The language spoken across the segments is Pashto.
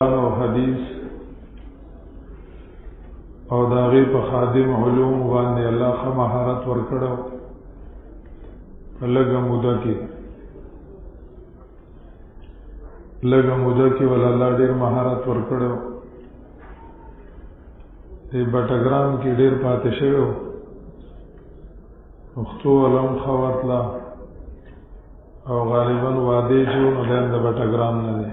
او حدیث او داغی په خادم علوم باندې الله خو مهارت ورکړو لږه موده کې ول الله ډیر مهارت ورکړو دې بټګرام کې ډیر پاتې شوی وختو علم خواتلا او غالبا واده جو نو د بټګرام نه دی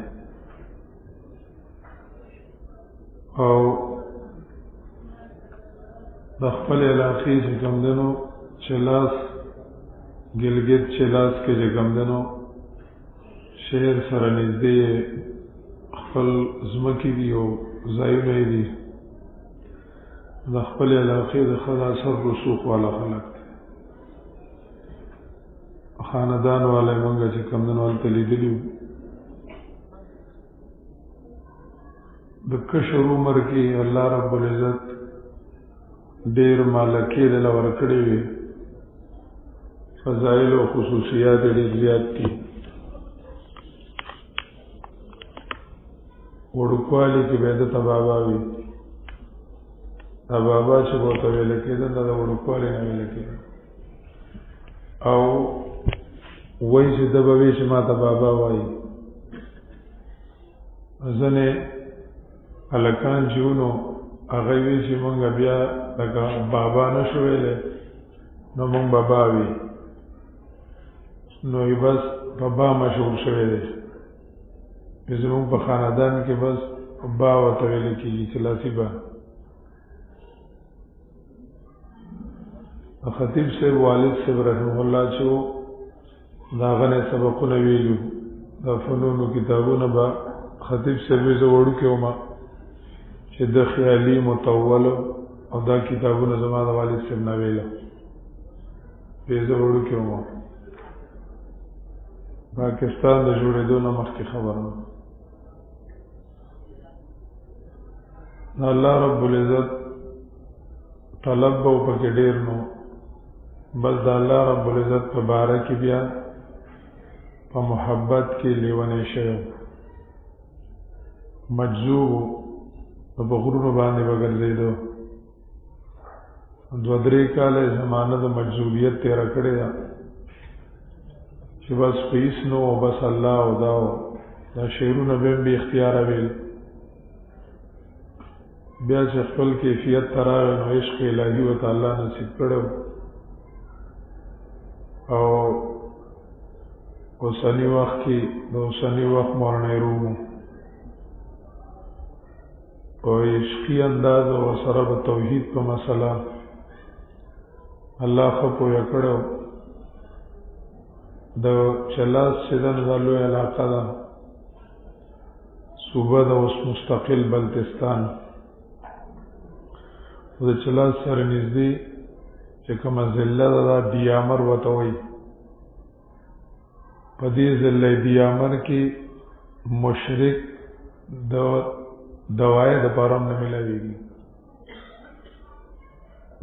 او د خپل علاقې چې کوم دنو چلاس ګلګت چلاس کې چې کوم دنو شهر سره نږدې خپل ځمکې دي او ځایونه دي د خپل علاقې د خلا سر رسوخ والا خلک خاندان والا مونږ چې کوم دنو هلته لیدلي د کشر عمر کې الله رب العزت ډیر مالکې دل ورکړي وي فضائل او خصوصیات ډیر زیات دي وړوکوالي کې به د تبابا وي تبابا چې بوته ویل کېده د وړوکوالي نه ویل کېده او وایي چې د به چې ما تبابا وایي ځنې هلکان جیونو هغه وی چې مونږ بیا لکه بابا نشو ویلی نو مونږ بابا وي نو بس بابا مشهور شوی دی زمونږ په خاندان کې بس با ورته ویل کېږي چې لاسي با خطیب صاحب والد صاحب رحمه الله چې د هغه نه سبقونه ویلو د فنونو کتابونه به خطیب صاحب زه وړوکی وم چې د خیالي متول او دا کتابونه زما د والد صاحب نه ویله زه وړوکی وم پاکستان د جوړېدو نه مخکې خبره وه الله رب العزت طلب به پکې ډېر نو بس د الله رب العزت په باره کې بیا په محبت کې لیونی شوی مجذوب په غرونو باندې وګرځېدو دوه درې کاله زمانه د مجذوبیت تېره کړې ده چې بس پیس نو بس الله او دا شعرونه به بې اختیاره ویل بیا چې خپل کیفیت ته راغی نو عشق الهي ورته الله نصیب کړی او اوسني وخت کې د اوسني وخت مورنۍ روم او عشقي انداز او سره د توحید په مسله الله خو پوهه کړو د چلاس چې د لوی علاقه ده صوبه د اوس مستقل بلتستان او د چلاس سره نږدې چې کومه ضلع ده دا دیامر ورته وایي په دې ضلع دیامر کې مشرک د دوای د پارم نه ملاویږي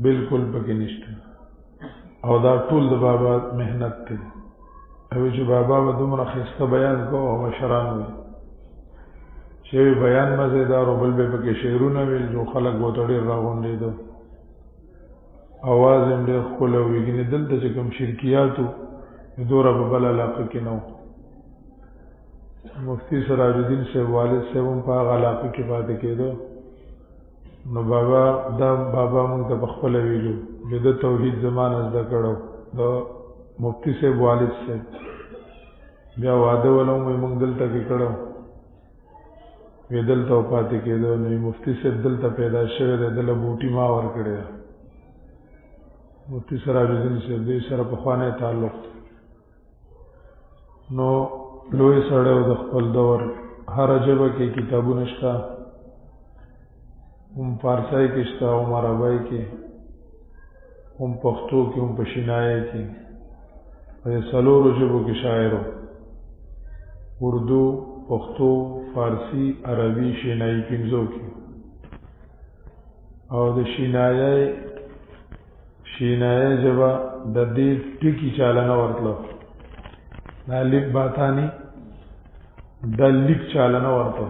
بالکل پکې نشته او دا ټول د بابا مهنت دی او چې بابا به دومره ښایسته بیان کوو او مشران وي چې بیان مزیدار او بل به پکې شعرونه ویل جو خلک به ورته ډېر راغونډېده اواز یې ډېر ښکلی وي ګینې دلته چې کوم شرکیات وو دوره په بل علاقه کې نه مفتی سراج الدین صاحب والد صاحب هم په هغه علاقه کې پاتې کېدو نو بابا مونږ ته په خپله ویلو چې د توحید زمانه زده کړو د مفتی صاحب والد صاحب بیا واده ولوم وی مونږ دلته کې کړو وی دلته پاتې کېدو نو مفتی صاحب دلته پیدا شوی دی دله بوټي ما ورکړې ده مفتی سراج الدین صاحب دې سره پخوانی تعلق نو لوی سړی د خپل دور هر ژبه کې کتابونه شته هم فارسی کې شته هم عربی کې هم پښتو کې هم پښینای کې په څلورو ژبو کې شاعر اردو پښتو فارسی عربي شینای پنځو کې او د شینای ژبه د دې ټکی چالانه ورتلو دا لیک باتانی دا لیک چالانه ورته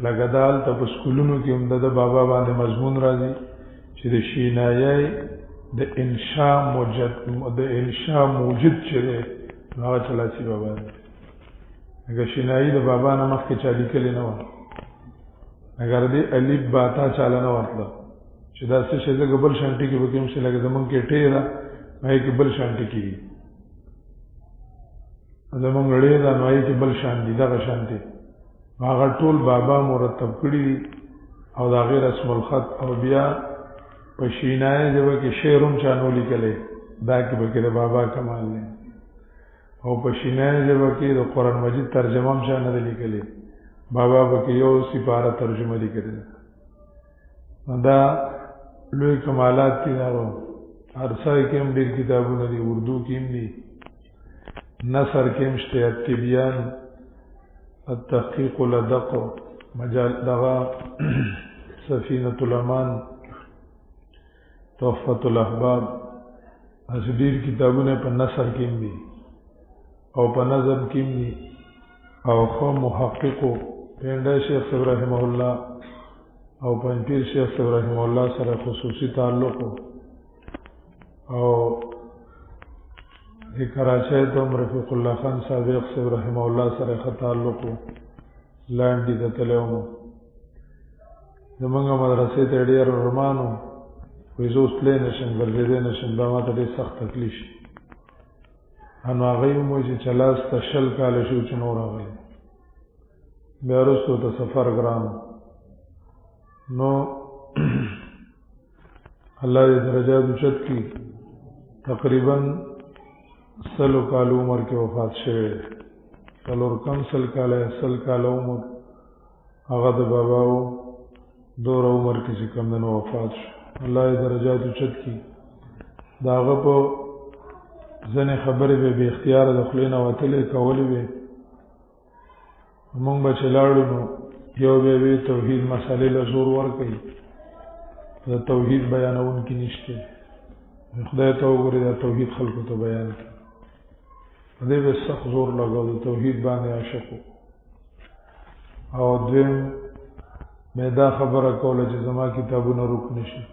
لکه دا هلته په سکولونو کې هم د بابا باندې مضمون راځي چې د شینایي د انشاء موجد چې دی نو هغه چلاسی بابا دی. اگر شینایي د بابا نه مخکې چا لیکلې نه وه، اگر دې الف باتا چاله نه ورتله چې دا څه شی لکه بل شان ټکي پکې هم شي، لکه زمونږ کې ټی ده هغې کې بل شان ټکي دي، زمونږ ړې ده نو هغې کې بل شان دي، دغه شان دي. هغه ټول بابا مرتب کړي دي او د هغې رسم الخط او بیا په شینایي ژبه کې شعر هم چا نو لیکلی، دا کې پکې د بابا کمال دی. او په شینایي ژبه کې د قرآن مجید ترجمه هم چا نه دی لیکلی، بابا پکې یو سپاره ترجمه لیکلې ده. دا لوی کمالات دي. دا هر ځای کې هم ډېر کتابونه دي، اردو کې هم دي، نثر کې هم شته، التبیان، التحقیق لدق، مجال دغه سفینة الامان، تحفة الاحباب، هسې ډېر کتابونه په نثر کې هم دي او په نظم کې هم دي. او ښه محققو پینډی شیخ صاحب رحمه الله او پنځپیر شیخ صاحب رحمه الله سره خصوصي تعلق او د کراچۍ ته هم رفیق الله خان صادق صاحب رحمه الله سره ښه تعلق و، لاندې ته تللی وم. زمونږ مدرسې ته ډېر ارمان و، وایي زه اوس تللی نه شم، ګرځېدی نه شم، دا ما ته ډېر سخت تکلیف شي. نو هغوی هم وایي چې چلاس ته 20 کاله شو چې نو راغلی، بیا وروستو ته سفر ګران. نو الله دې درجات اوچت کړي. تقریبا 100 کال عمر کې وفات شوی، 100 کاله عمر هغه د بابا و، دوره عمر کې چې کوم دی نو وفات شو. الله دې درجات اوچت کړي. د هغه په ځینې خبرې به بې اختیاره د خولې نه وتلې کولې وې. مونږ به چې لاړو نو یو به وی توحید مسئلې له زور ورکوي، د توحید بیانونکي نشته، خدای ته وګورئ دا توحید خلکو ته بیان کړي. په دې به سخت زور لګاو، د توحید باندې عاشق و. او دویم به دا خبره کوله چې زما کتابونه روک نشي،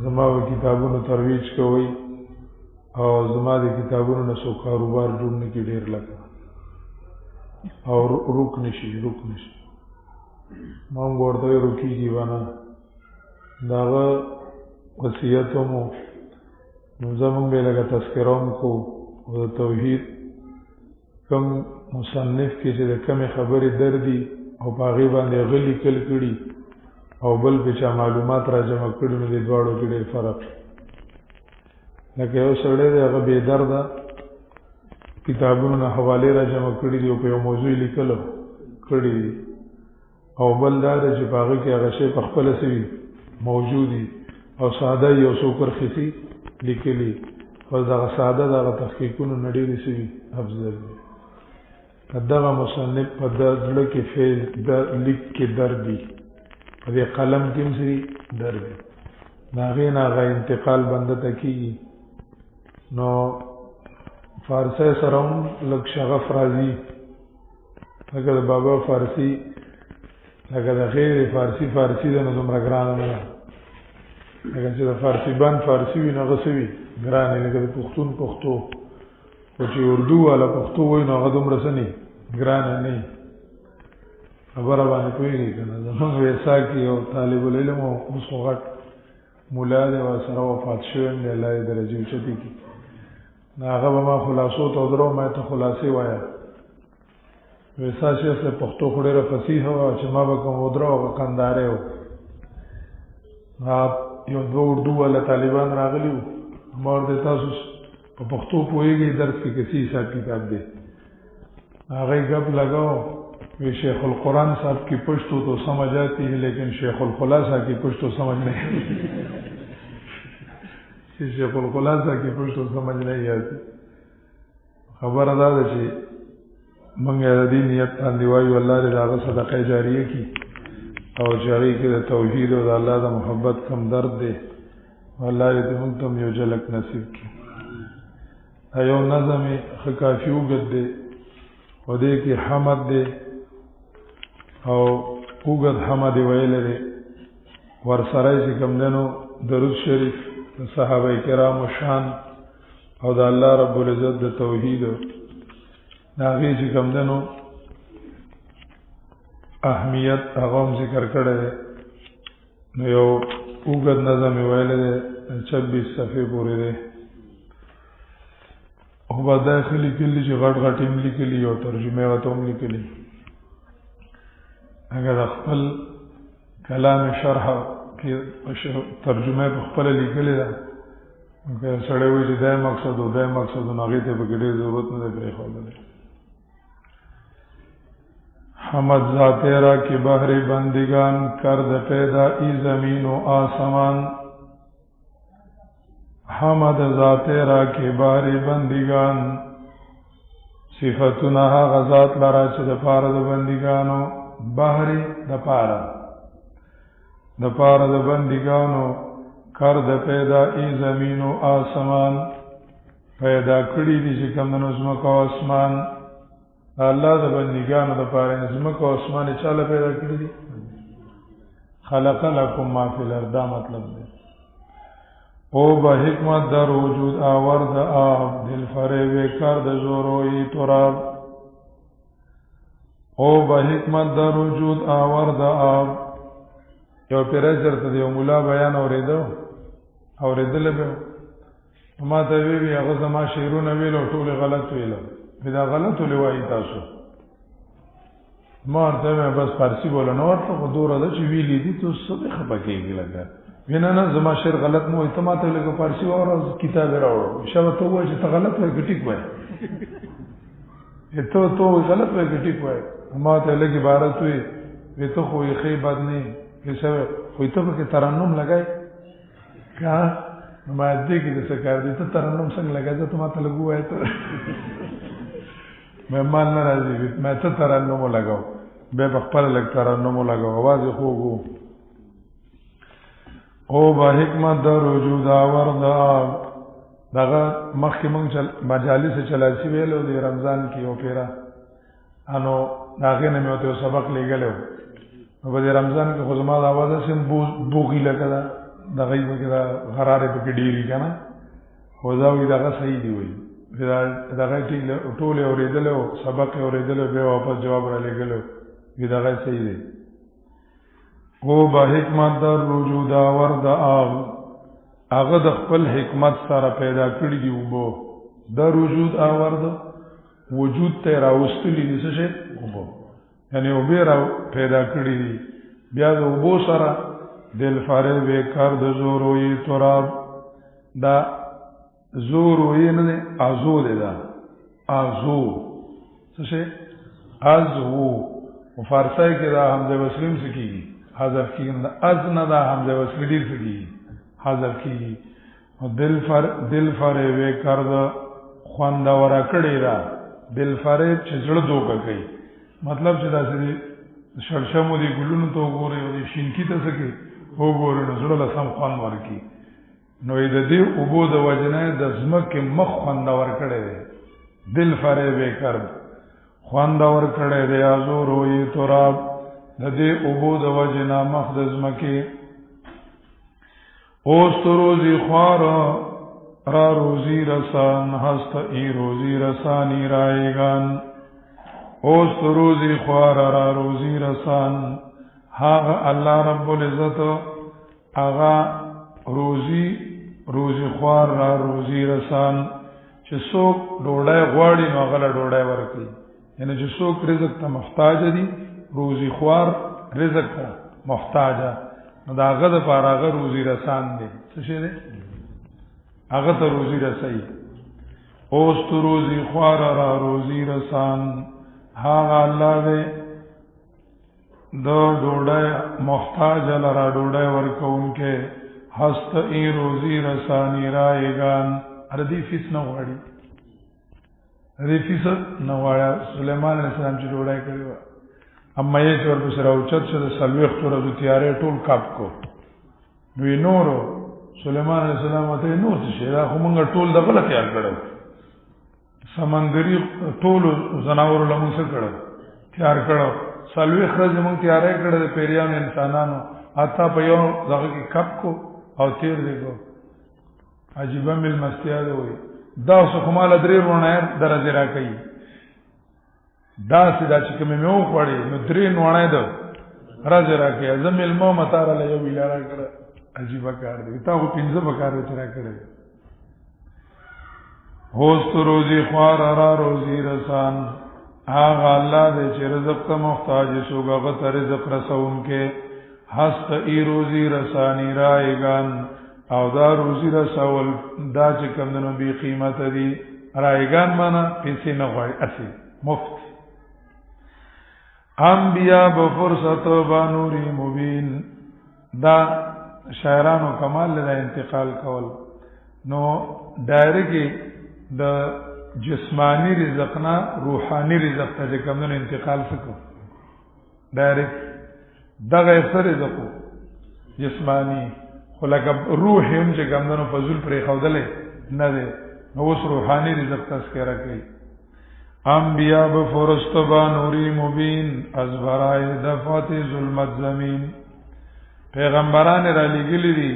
زما به کتابونو ترویج کوئ او زما د کتابونو نه څوک کاروبار جوړ نه کړي ډېر لکه او روک نشي. ما هم ورته ویل روکېږي به نه، د هغه وصیت هم و. نو زمونږ به لکه تذکره هم کوو او د توحید کم مصنف کې چې د کمې خبرې دردي او په هغې باندې هغه لیکل کړي او بل پې چا معلومات را جمع کړي، نو د دواړو کې ډېر فرق. لکه یو سړی دی هغه بې درده کتابونو نه حوالې را جمع کړي دي او په یو موضوع لیکلو کړي دي، او بل دا دی چې په هغه کې هغه شی په خپله څه وي موجود وي او ساده یو څو کرښې لیکلي، بس دغه ساده دغه تحقیقونو نه ډېرې څه وي افضل دي. دغه مصنف په زړه کې فیض لیک کې درد وي، په دې قلم کې هم څه درد وي، د هغې نه هغه انتقال بنده ته کېږي. نو فارسی سره هم لږ شغف راځي، لکه د بابا فارسي لکه د غیر فارسي ده نو دومره ګرانه نه ده، لکه چې د فارسي بند فارسي وي نو هغه څه وي ګرانې، لکه د پښتون پښتو، خو چې اردو والا پښتو وایي نو هغه دومره څه نه ګرانه نه وي. خبره باندې پوهېږي که نه. زمونږ ویسا کې یو طالب العلم او اوس خو غټ ملا دی ورسره وفات شوی هم دی، الله یې درجې اوچتې کړي. نو هغه به ما خلاصو ته ودرو، ما ته خلاصې وایه. ویسا شیخ صاحب پښتو خو ډېره فصیحه وه چې ما به کوم ودرو هغه قنداری و. یو 2 اردو والا طالبان راغلي وو، ما ورته تاسو په پښتو پوهېږئ درس کې کسی حساب کتاب دی؟ هغه یې گپ لگاؤ، وی شیخ القرآن صاحب کی پشتو تو سمجھ آتی ہے لیکن شیخ الخلاصہ کی پشتو سمجھ نہیں شیخ الخلاصہ کی پشتو سمجھ نہیں آتی. خبر ادا ده چې موږ د دې نیت باندې وایو الله دې د هغه صدقه جاریه کړي او چې هغې کې د توحید او د الله د محبت کم درد دی، الله دې موږ ته هم یو جلک نصیب کړي. یو نظم یې ښه کافي اوږد دی او دې کې حمد دی او اوږد حمد ویلی دی ورسره چې کوم دنو درود شریف د صحابه کرامو شان او د الله رب العزت د توحید د هغې چې کوم دنو اهمیت هغه هم ذکر کړی دی نو یو اوږد نظم یې ویلی دی 26 صفحې پورې دی خو به دا ښه لیکلي چې غټ غټ هم لیکلي او ترجمه یې ورته هم لیکلي اگر خپل کلام شرح کې ترجمه په خپله لیکلې ده که سړی وایي چې دا مقصد و دا مقصد و نو هغې ته پکې ډېر ضرورت نه دی پرېښودلی حمد ذاتے را کی بحر بندگان کرد پیدا ای زمین و آسمان حمد ذاتے را کی بحر بندگان صفتنا غزات لرا چه د پاره د بندگانو بحر د پاره د بندگانو کرد پیدا ای زمین و آسمان پیدا کړی دي چې کوم د ځمکه او اسمان الله د بندګانو د پاره ځمکه او اسمان چاله پیدا کړی دي خلق لكم ما فی الارض مطلب دی او به حکمت در وجود آورد آب دل فریب کرد زوروی تراب او به حکمت در وجود آورد آب یو پیرجر ته یو مولا بیان اوریدل به ما ته وی هغه زما شعرونه ویلو ټول غلط ویلو دا غلط ولوي تاسو ما ته بس فارسی بولنه ورته خو دوره د چې ویلې دي ته څه خبره کېږي لګا وینا نه زما شعر غلط مو ته ما ته لګو فارسی او کتاب راوړو شابه ته وایې چې ته غلط وایې ګټیک وایې ته غلط وایې ګټیک وایې ما ته لګي عبارت وي ته خو یې خې بد نه کیسه خو ته په ترنم لګای کا ما دې کې څه کار دي ته ترنم څنګه لګای ته ما ته لګو وایې ته مهمان ناراضي مې ته ترنم لګاو به خپل لګ ترنم لګاو आवाज خوګو او با حکمت در وجود آورد دغه مخکې مونږ مجالس چلای شي ویلو د رمضان کې او پیرا انو هغه نه مې ته سبق لګلو په دې رمضان کې خو زما د आवाज سم بوغي لګا دغه یې وګړه غراره په کې ډیری کنه خو دا وی دغه صحیح دی وی دغه ټول اوریدلو سبق اوریدلو به واپس جواب را لګلو وی دغه صحیح دی او با حکمت در وجود آورد آب هغه د خپل حکمت سره پیدا کړی دی وبو در وجود آورد وجود ته راوستلی دي څه شي وبو یعنی وبې را پیدا کړی دی بیا د وبو سره دل فارغ کار د زوروي تراب دا زوروي نه ازو دی دا ازو څه شي ازو په فارسی کې دا حمزه وصل سکی حذف کیږي ازنا دا حمزه وصل دي سکی حذف کیږي او دل فریب کرد خوند ورا کړی دا دل فریب چې زړه دوکه کوي مطلب چې دا سړي شړشمو دي ګلونو ته وګوري او شینکی ته سکی وګوري نو زړه له سم خوند ورکی نو دې او بو د وجنه د زمکه مخ خوند ور کړی دی دل فریب کرد خوند ور کړی دی ازور وی تراب د دې او بو د وجنه مخ د زمکه اوست روزی خوار را روزی رسان هست ای روزی رسانی رایگان اوست روزی خوار را روزی رسان ها الله رب العزت آغا روزی خوار را روزی رسان چې څوک ډوډۍ غواړي نو هغه له ډوډۍ ورکړي یعنی چې څوک رزق ته محتاج دي روزی خوار رزق ته محتاج نو دا هغه د پاره هغه روزي رسان دي څه شي دي هغه ته روزي رسي اوست روزي خوار را روزي رسان هغه الله دې دو ډوډۍ محتاج لرا ډوډۍ ورکوونکې هست ای روزي رسانی رایگان اردی فیس نه غواړي اردی فیس نه غواړي سليمان عليه السلام چې ډوډۍ کړی و اما یې چور په سره اوچت شه د سلويخ تر د تیارې ټول کاپ کو نو نورو سليمان عليه السلام ته نو څه دا کومه ټول د غلط تیار کړو سمندري ټول زناور لمون څه کړو تیار کړو سلوي خرج مونږ تیارې کړې د پیریان انسانانو اته په یو دغه کې کپ کو او تیر دی کو عجیبه مل مستیا دی وي دا سخمال درې رونه درځه را کوي دا سیدا چې کوم مې وخوړې نو درې نوړې ده راځه را کوي زمل مو متار له یو ویلاره کړ عجیبه کار دی تا خو پنځه بکار تر کړې هوست روزي خوار را روزي رسان آغا اللہ دے چه رزق تا محتاج سوگا غط رزق رسون کے ہست ای روزی رسانی رائگان او دا روزی رسول دا چه کمدنو بی قیمت دی رائگان مانا پیسی نغوی اسی مفت انبیاء بفرصت بانوری مبین دا شاعرانو کمال دا انتقال کول نو دائره کی دا جسمانی رزق نه روحانی رزق ته کومن انتقال سکو ډایرکټ دغه سر رزق جسمانی خلک روح هم چې کومنو فضل پرې خودلې نه ده نو اوس روحانی رزق تذکرہ کوي انبیاء بفرست با نوری مبین از برای دفات ظلمت زمین پیغمبران را لګلی دي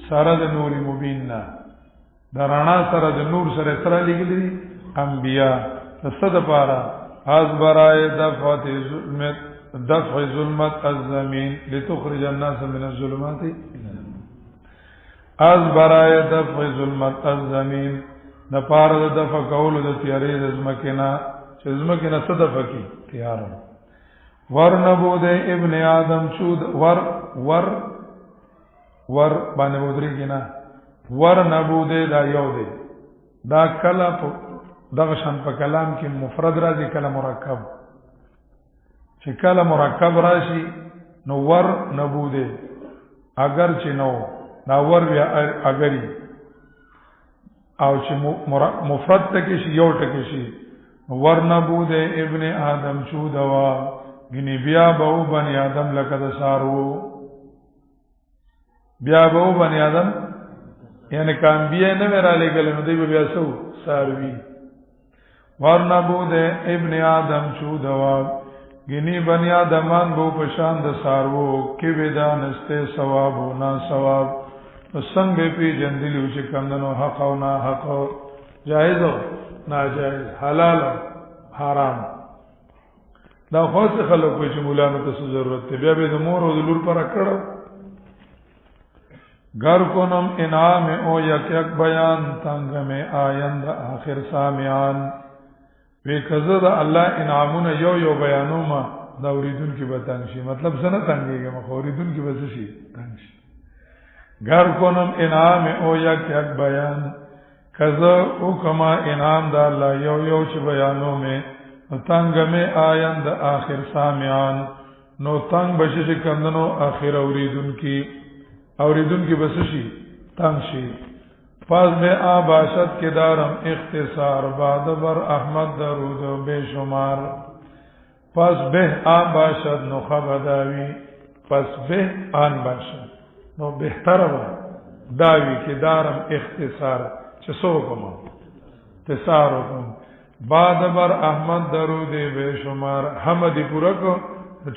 سره د نوری مبین نه درانا سره د نور سره سره لګلی دي انبیاء صد پارا از برای دفع ظلمت الزمین لتخرج الناس من الظلمات از برای دفع ظلمت الزمین د پارا د دفع کول د تیارې د زمکنا چې زمکنا صدفه کی تیار ور نبود ابن آدم چود ور باندې مودري کنا ور نبود دا یو دی دا کله دغه شان په کلام کې مفرد راځي کله مرکب چې کله مرکب راشي نو ور نبوده اگر چې نو دا ور بیا اگری او چې مفرد تکي شي یو تکي شي ور نبوده ابن آدم چودوا غنی بیا به بنی آدم لکه سارو بیا به بنی آدم یعنی کام بیا نه را لګل نو دی بیا سو ساروی ورنبود ابن آدم چودوا گنی بنی آدمان بو پشان د سارو کی بدانسته ثواب و نا ثواب سنگ پی جندلیو چې کمندنو حق او نا حق جائز او ناجائز حلال او حرام دا خاص خلکو چې مولانا ته ضرورت دی بیا به د مور او د لور پر کړه گر کنم انعام او یک یک بیان تنگ میں آیند آخر سامعان وی کزه دا الله انعامونه یو بیانو ما دا اوریدون کی بتنگ شي مطلب سنه تنگیږي ما اوریدون کی بس شي تنگ شي گر کنم انعام او یک یک بیان کزه او کما انعام دا الله یو چې بیانو میں تنگ میں آیند آخر سامعان نو تنگ بشي کندنو آخر اوریدون کی بس شي تنگ شي پس بے آباشت کے دارم اختصار بعد بر احمد درود و بے شمار پس بے آباشت نو خبداوی پس بے آن باشد نو بہتر با داوی کے دارم اختصار چسو کم اختصار کم بعد بر احمد درود بے شمار حمدی پورا کو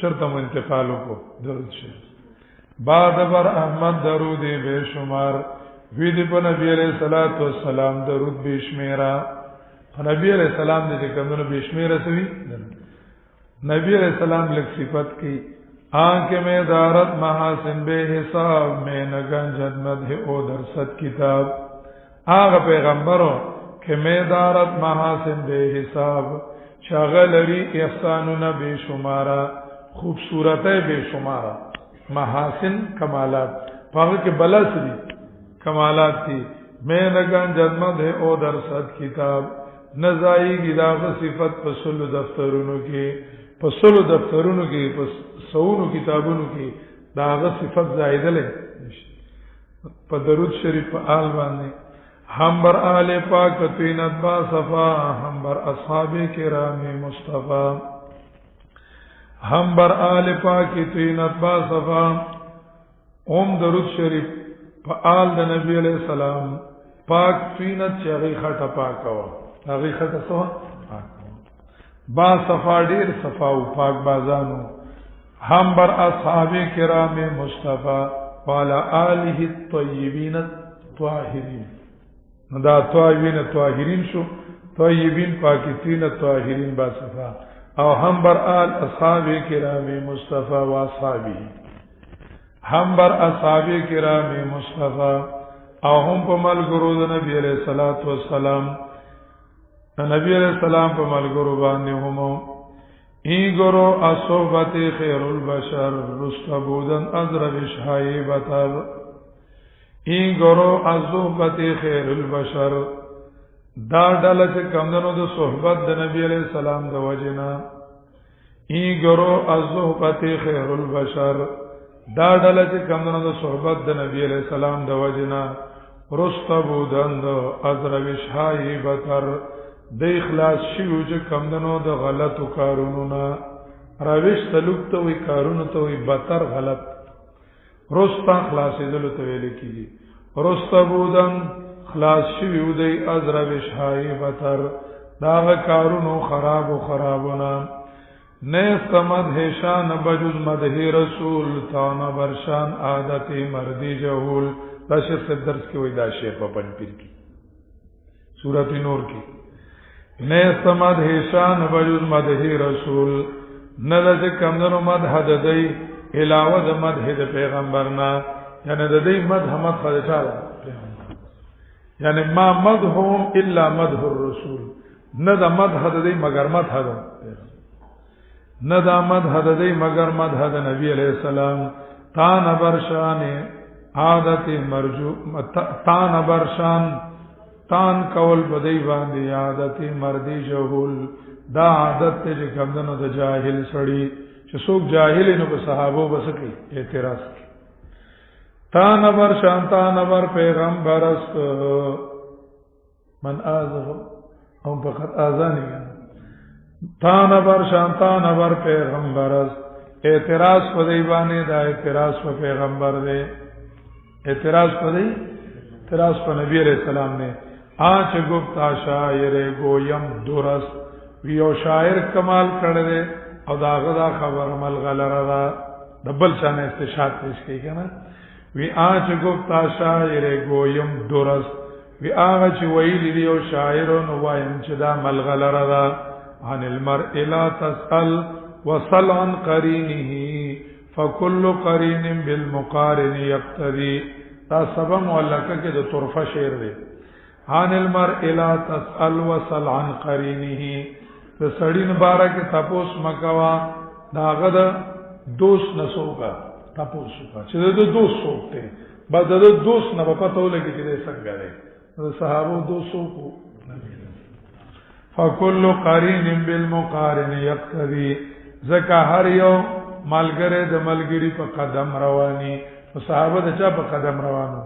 چرتم انتقالو کو درود شد بعد بر احمد درود بے شمار ویدی پا نبی علیہ السلام درود بیشمیرا نبی علیہ السلام نے کمدنو بیشمیرا سوی نبی علیہ السلام لک صفت کی آنکھ میں دارت محاسن بے حساب میں نگنجد مدح او درست کتاب آغا پیغمبرو کہ میں دارت محاسن بے حساب شاغلری احسانونا بے شمارا خوبصورت بے شمارا محاسن کمالات پاگا کے بلا سری کمالات تھی میں نگن جدمد ہے او درصد کتاب نزائی گی داغ صفت پسل دفترونو کی سونو کتابونو کی داغ صفت زائد لے پا درود شریف پا آل باندے ہم بر آل پاک توینت با صفا ہم بر اصحاب کرام مصطفیٰ ہم بر آل پاک توینت با صفا درود شریف پا آل دا نبی علیہ السلام پاک توینت چی اغی خطا پاکوا اغی خطا سوا با صفا دیر صفاو پاک بازانو هم بر اصحاب کرام مصطفی وعلى آله الطیبین الطاهرین. دا طاهرین شو، طیبین پاکیزین، طاهرین با صفا. او هم بر آل اصحاب کرام مصطفی و اصحابی، هم بر اصحاب کرام مصطفی او هم په ملګرو د نبی علیہ الصلوۃ والسلام، نبی علیہ السلام په ملګرو باندې هم ای ګرو اصحبت خیر البشر رستبودن ازرب شایبتر. ای ګرو اصحبت خیر البشر دا ډله چې کمندونو د صحبت د نبی علیہ السلام د وجنا. ای ګرو اصحبت خیر البشر دا ډله چې کمندونو د صحبت د نبی علیہ السلام د وجنا رستبودن ازرب شایبتر د اخلاص شیو چې کمندونو د غلطو کارونو نه راويش سلوک ته وی کارونو ته وی بتر غلط رستا خلاصېدل ته ویل کیږي. رستبودن خلاص شیو دی ازرب شایبتر دا کارونو خراب و خرابونا. نیست مدح شان بجز مدح رسول تان برشان عادت مردی جهول. دا شیخ سے درس کی وی دا شیخ پا پنج پیر کی سورت نور کی. نیست مدح شان بجز مدح رسول ندد کمدنو مدح ددی علاوه د مدح د پیغمبرنا، یعنی ددی مدح مدح د چالا یعنی ما مدحهم الا مدح الرسول. ندا مدح ددی مگر مدح د ندا مدح ددی مگر مدح د نبی علیہ السلام. تان برشان عادت مرجو تان برشان تان کول بدی باندې عادت مردی جهول. دا عادت ته چې کمدنو د جاهل سړی چې څوک جاهل نو په صحابه بس کوي اعتراض کوي. تان برشان تان بر پیغمبر است من آزه او فقط آزانی تان برشان تان بر پیغمبر است. اعتراض په دی باندې دا اعتراض په پیغمبر دی، اعتراض په دی اعتراض په نبی علیہ السلام نے. آنچ گفتا شاعر گویم درست ویو شاعر کمال کړه او دا غدا خبر مل غلره دا دبل شان استشهاد پیش کوي کنه. وی آنچ گفتا شاعر گویم درست وی آغا چی ویلی دیو شاعرون وایم چی دا مل غلره دا. عن المرء لا تسأل وصل عن قرینه فکل قرین بالمقارن یقتدی. دا سبا معلقه که دا طرفه شعر دی. عن المرء لا تسأل وصل عن قرینه دا سڑین بارا که تپوس مکوا دا غدا دوست نسو کا تپوسو کا چه دا دوست سوکتے با دا دوست نبا پتو لگی چه دا سنگا دے دا صحابو دوستو کو. فکل قرین بالمقارن یقتدی زکا هر یو ملګری د ملګری په قدم رواني. صحابه د چا په قدم روانو؟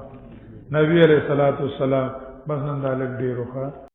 نبی علیہ الصلوۃ والسلام. بس نن دا لګ ډیرو ښه